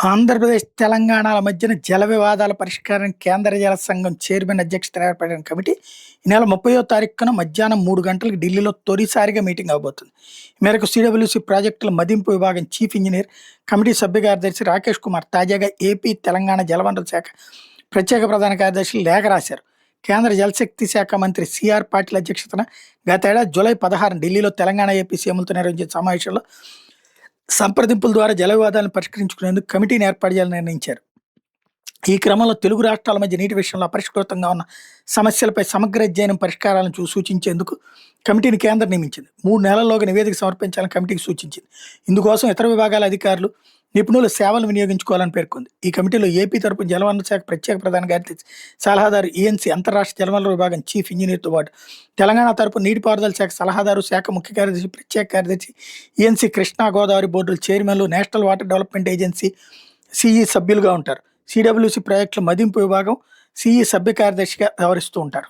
ఆంధ్రప్రదేశ్, తెలంగాణల మధ్యన జల వివాదాల పరిష్కారానికి కేంద్ర జల సంఘం చైర్మన్ అధ్యక్షతన ఏర్పడిన కమిటీ ఈ నెల 30వ తారీఖున మధ్యాహ్నం 3 గంటలకు ఢిల్లీలో తొలిసారిగా మీటింగ్ అవబోతుంది. ఈ మేరకు సిడబ్ల్యూసీ ప్రాజెక్టుల మదింపు విభాగం చీఫ్ ఇంజనీర్, కమిటీ సభ్య కార్యదర్శి రాకేష్ కుమార్ తాజాగా ఏపీ, తెలంగాణ జలవనరుల శాఖ ప్రత్యేక ప్రధాన కార్యదర్శులు లేఖ రాశారు. కేంద్ర జలశక్తి శాఖ మంత్రి సిఆర్ పాటిల్ అధ్యక్షతన గతేడాది జూలై 16 ఢిల్లీలో తెలంగాణ, ఏపీ సీఎంలతో నిర్వహించిన సమావేశంలో సంప్రదింపుల ద్వారా జల వివాదాలను పరిష్కరించుకునేందుకు కమిటీని ఏర్పాటు చేయాలని నిర్ణయించారు. ఈ క్రమంలో తెలుగు రాష్ట్రాల మధ్య నీటి విషయంలో అపరిష్కృతంగా ఉన్న సమస్యలపై సమగ్ర అధ్యయనం, పరిష్కారాలను సూచించేందుకు కమిటీని కేంద్రం నియమించింది. 3 నెలల్లోగా నివేదిక సమర్పించాలని కమిటీకి సూచించింది. ఇందుకోసం ఇతర విభాగాల అధికారులు, నిపుణుల సేవలు వినియోగించుకోవాలని పేర్కొంది. ఈ కమిటీలో ఏపీ తరపున జలవనరుల శాఖ ప్రత్యేక ప్రధాన కార్యదర్శి, సలహాదారు ఈఎన్సీ, అంతర్రాష్ట్ర జలవనరుల విభాగం చీఫ్ ఇంజనీర్తో పాటు తెలంగాణ తరపున నీటిపారుదల శాఖ సలహాదారు, శాఖ ముఖ్య కార్యదర్శి, ప్రత్యేక కార్యదర్శి, ఈఎన్సీ, కృష్ణా గోదావరి బోర్డుల చైర్మన్లు, national water development agency CE సభ్యులుగా ఉంటారు. సిడబ్ల్యూసీ ప్రాజెక్టుల మదింపు విభాగం సిఈ సభ్య కార్యదర్శిగా వ్యవహరిస్తూ ఉంటారు.